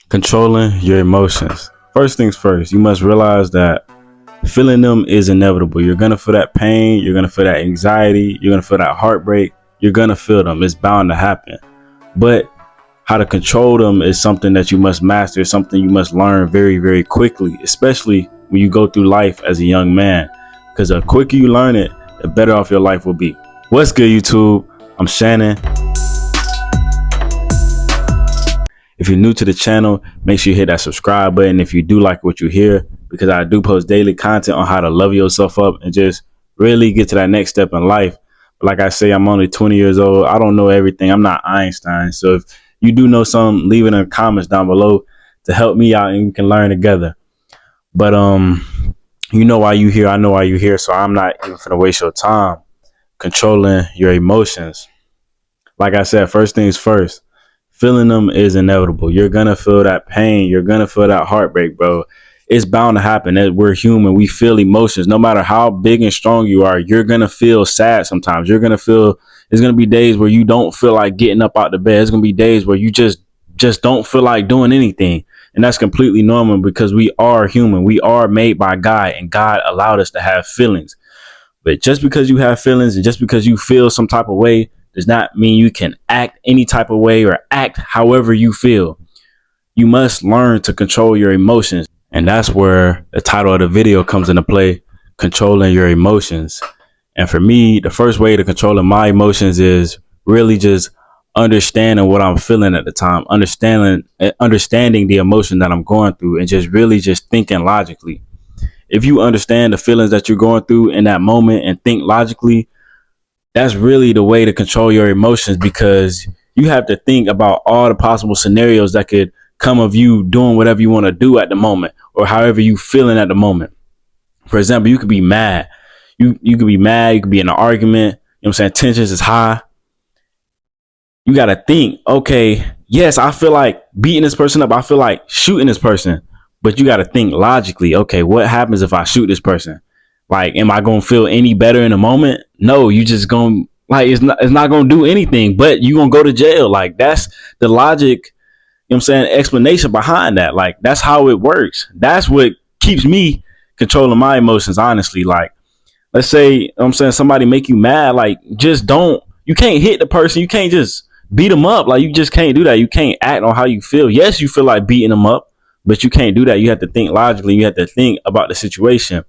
Controlling your emotions. First things first, you must realize that feeling them is inevitable. You're going to feel that pain. You're going to feel that anxiety. You're going to feel that heartbreak. You're going to feel them. It's bound to happen. But how to control them is something that you must master. It's something you must learn very, very quickly, especially when you go through life as a young man. Because the quicker you learn it, the better off your life will be. What's good, YouTube? I'm Shannon. If you're new to the channel, make sure you hit that subscribe button if you do like what you hear, because I do post daily content on how to love yourself up and just really get to that next step in life. But like I say, I'm only 20 years old. I don't know everything. I'm not Einstein. So if you do know something, leave it in the comments down below to help me out and we can learn together. But you know why you here. I know why you here. So I'm not even gonna waste your time controlling your emotions. Like I said, first things first. Feeling them is inevitable. You're going to feel that pain. You're going to feel that heartbreak, bro. It's bound to happen. We're human. We feel emotions. No matter how big and strong you are, you're going to feel sad sometimes. You're going to feel, there's going to be days where you don't feel like getting up out the bed. There's going to be days where you just don't feel like doing anything. And that's completely normal because we are human. We are made by God, and God allowed us to have feelings. But just because you have feelings and just because you feel some type of way does not mean you can act any type of way or act however you feel. You must learn to control your emotions. And that's where the title of the video comes into play, controlling your emotions. And for me, the first way to controlling my emotions is really just understanding what I'm feeling at the time, understanding the emotion that I'm going through, and just really just thinking logically. If you understand the feelings that you're going through in that moment and think logically, that's really the way to control your emotions, because you have to think about all the possible scenarios that could come of you doing whatever you want to do at the moment or however you feeling at the moment. For example, you could be mad. You could be mad. You could be in an argument. You know what I'm saying? Tensions is high. You got to think, okay, yes, I feel like beating this person up. I feel like shooting this person. But you got to think logically. Okay, what happens if I shoot this person? Like, am I going to feel any better in a moment? No, you just going to, like, it's not going to do anything, but you going to go to jail. Like, that's the logic, you know what I'm saying, explanation behind that. Like, that's how it works. That's what keeps me controlling my emotions, honestly. Like, let's say, you know what I'm saying, somebody make you mad, like, just don't, you can't hit the person. You can't just beat them up. Like, you just can't do that. You can't act on how you feel. Yes, you feel like beating them up, but you can't do that. You have to think logically. You have to think about the situation.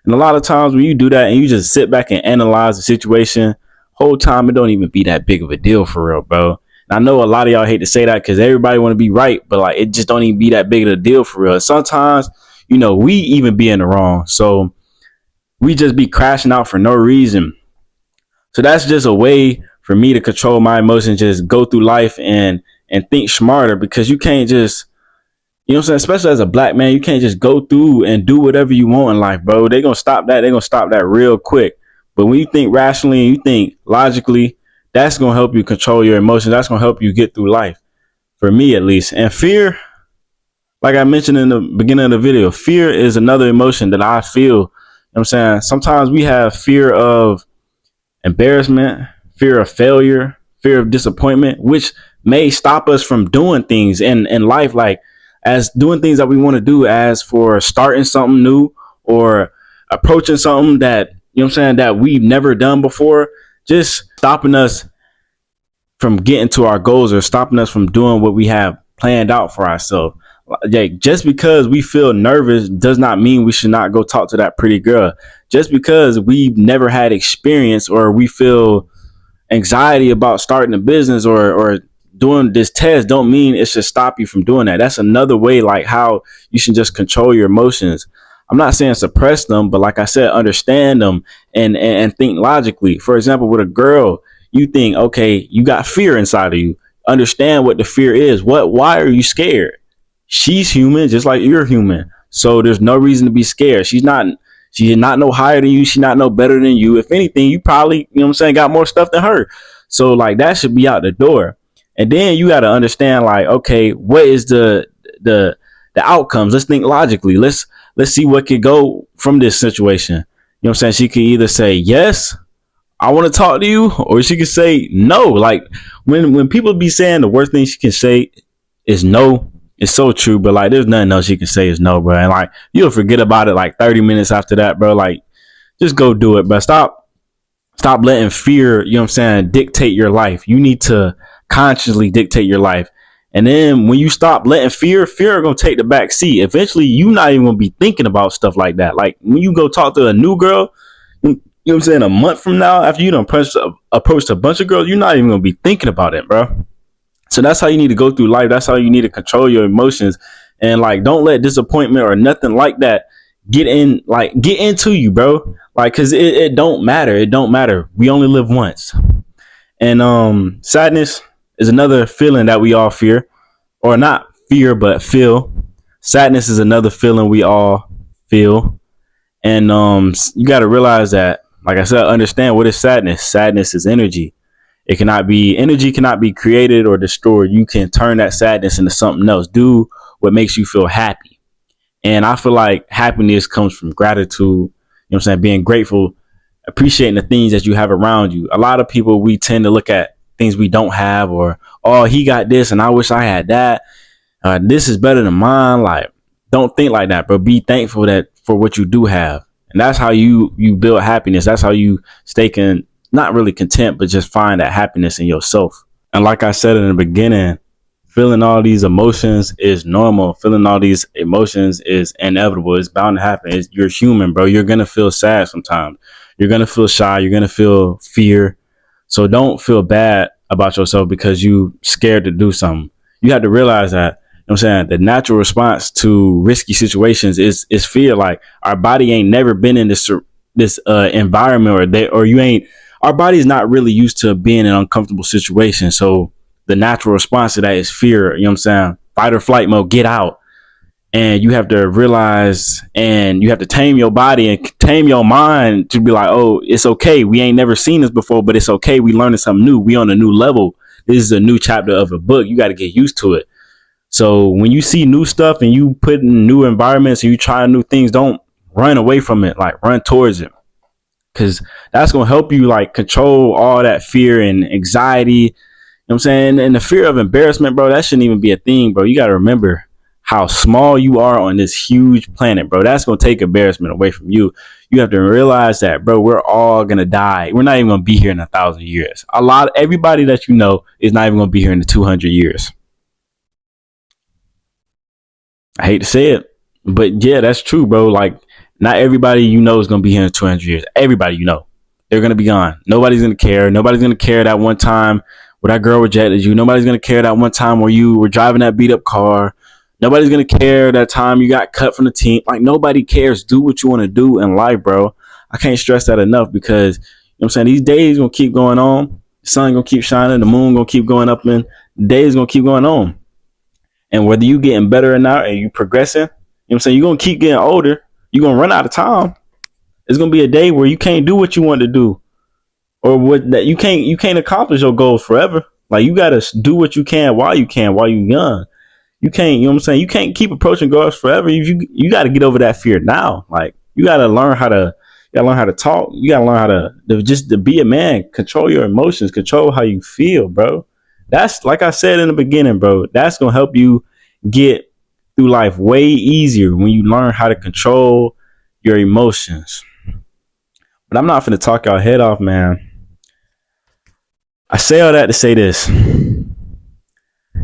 And a lot of times when you do that and you just sit back and analyze the situation, whole time it don't even be that big of a deal for real, bro. And I know a lot of y'all hate to say that because everybody want to be right, but like it just don't even be that big of a deal for real. Sometimes, you know, we even be in the wrong. So we just be crashing out for no reason. So that's just a way for me to control my emotions, just go through life and think smarter, because you can't just, you know what I'm saying? Especially as a black man, you can't just go through and do whatever you want in life, bro. They're going to stop that. They're going to stop that real quick. But when you think rationally and you think logically, that's going to help you control your emotions. That's going to help you get through life, for me at least. And fear, like I mentioned in the beginning of the video, fear is another emotion that I feel. You know what I'm saying? Sometimes we have fear of embarrassment, fear of failure, fear of disappointment, which may stop us from doing things in life, like as doing things that we want to do, as for starting something new or approaching something that, you know what I'm saying, that we've never done before, just stopping us from getting to our goals or stopping us from doing what we have planned out for ourselves. Like, just because we feel nervous does not mean we should not go talk to that pretty girl. Just because we've never had experience or we feel anxiety about starting a business or doing this test don't mean it should stop you from doing that. That's another way, like how you should just control your emotions. I'm not saying suppress them, but like I said, understand them and think logically. For example, with a girl, you think, okay, you got fear inside of you. Understand what the fear is. Why are you scared? She's human, just like you're human. So there's no reason to be scared. She's not no higher than you. She's not no better than you. If anything, you probably, you know what I'm saying, got more stuff than her. So like that should be out the door. And then you got to understand, like, okay, what is the outcomes? Let's think logically. Let's see what could go from this situation. You know what I'm saying? She could either say, yes, I want to talk to you, or she could say no. Like when people be saying the worst thing she can say is no, It's so true, but like, there's nothing else you can say is no, bro. And like, you'll forget about it like 30 minutes after that, bro. Like, just go do it, bro. Stop letting fear, you know what I'm saying, dictate your life. You need to consciously dictate your life. And then when you stop letting fear gonna take the back seat. Eventually, you not even gonna be thinking about stuff like that. Like when you go talk to a new girl, you know what I'm saying, a month from now, after you done approached a bunch of girls, you're not even gonna be thinking about it, bro. So that's how you need to go through life. That's how you need to control your emotions. And like, don't let disappointment or nothing like that get into you, bro. Like, cause it don't matter. It don't matter. We only live once. And sadness is another feeling that we all fear, or not fear, but feel. Sadness is another feeling we all feel. And you got to realize that, like I said, understand what is sadness. Sadness is energy. Energy cannot be created or destroyed. You can turn that sadness into something else. Do what makes you feel happy. And I feel like happiness comes from gratitude. You know what I'm saying? Being grateful, appreciating the things that you have around you. A lot of people, we tend to look at things we don't have, or, oh, he got this and I wish I had that. This is better than mine. Like, don't think like that, but be thankful that for what you do have. And that's how you build happiness. That's how you not really content, but just find that happiness in yourself. And like I said in the beginning, feeling all these emotions is normal. Feeling all these emotions is inevitable. It's bound to happen. You're human, bro. You're going to feel sad sometimes. You're going to feel shy. You're going to feel fear. So don't feel bad about yourself because you scared to do something. You have to realize that, you know what I'm saying, the natural response to risky situations is fear. Like, our body ain't never been in this environment, our body is not really used to being in uncomfortable situations. So the natural response to that is fear. You know what I'm saying? Fight or flight mode, get out. And you have to realize, and you have to tame your body and tame your mind to be like, oh, it's okay. We ain't never seen this before, but it's okay. We learning something new. We on a new level. This is a new chapter of a book. You got to get used to it. So when you see new stuff and you put in new environments and you try new things, don't run away from it. Like, run towards it. Cause that's going to help you like control all that fear and anxiety. You know what I'm saying? And the fear of embarrassment, bro, that shouldn't even be a thing, bro. You got to remember how small you are on this huge planet, bro. That's going to take embarrassment away from you. You have to realize that, bro, we're all going to die. We're not even going to be here in 1,000 years. Everybody that you know is not even going to be here in the 200 years. I hate to say it, but yeah, that's true, bro. Like, not everybody you know is going to be here in 200 years. Everybody you know, they're going to be gone. Nobody's going to care. Nobody's going to care that one time where that girl rejected you. Nobody's going to care that one time where you were driving that beat up car. Nobody's going to care that time you got cut from the team. Like, nobody cares. Do what you want to do in life, bro. I can't stress that enough because, you know what I'm saying, these days going to keep going on. The sun going to keep shining. The moon going to keep going up, and the days going to keep going on. And whether you getting better or not, and you progressing, you know what I'm saying, you're going to keep getting older. You're going to run out of time. It's going to be a day where you can't do what you want to do, or what that you can't accomplish your goals forever. Like, you got to do what you can while you're young. You can't, you know what I'm saying? You can't keep approaching goals forever. You got to get over that fear now. Like, you got to learn how to talk. You got to learn how to be a man, control your emotions, control how you feel, bro. That's, like I said in the beginning, bro, that's going to help you get through life way easier when you learn how to control your emotions. But I'm not finna talk y'all head off, man. I say all that to say this.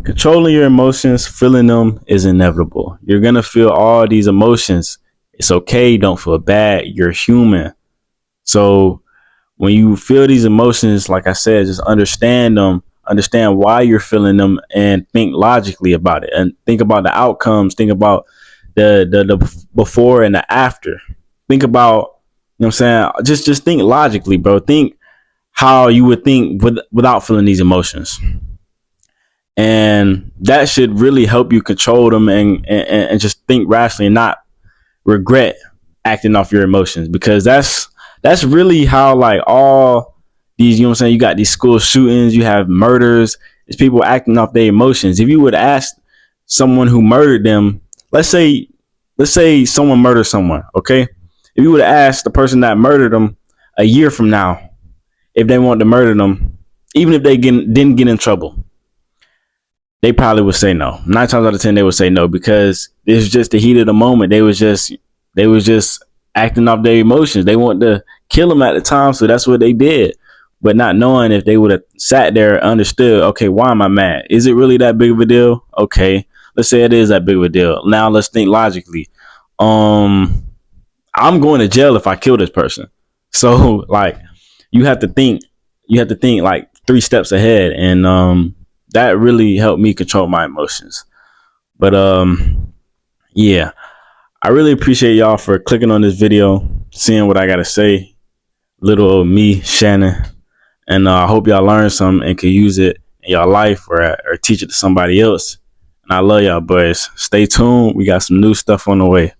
Controlling your emotions, feeling them is inevitable. You're gonna feel all these emotions. It's okay. Don't feel bad. You're human. So when you feel these emotions, like I said, just understand them. Understand why you're feeling them and think logically about it, and think about the outcomes. Think about the before and the after. Think about, you know what I'm saying? Just think logically, bro. Think how you would think without feeling these emotions. And that should really help you control them and just think rationally and not regret acting off your emotions, because that's really how, like, all these, you know what I'm saying, you got these school shootings, you have murders, it's people acting off their emotions. If you would ask someone who murdered them, let's say someone murdered someone, okay? If you would ask the person that murdered them a year from now if they want to murder them, even if they didn't get in trouble, they probably would say no. 9 times out of 10, they would say no because it's just the heat of the moment. They was just acting off their emotions. They wanted to kill him at the time, so that's what they did. But not knowing if they would have sat there and understood, okay, why am I mad? Is it really that big of a deal? Okay, let's say it is that big of a deal. Now let's think logically. I'm going to jail if I kill this person. So like you have to think like 3 steps ahead, and that really helped me control my emotions. But yeah, I really appreciate y'all for clicking on this video, seeing what I got to say. Little old me, Shannon. And I hope y'all learn something and can use it in your life, or teach it to somebody else. And I love y'all, boys. Stay tuned. We got some new stuff on the way.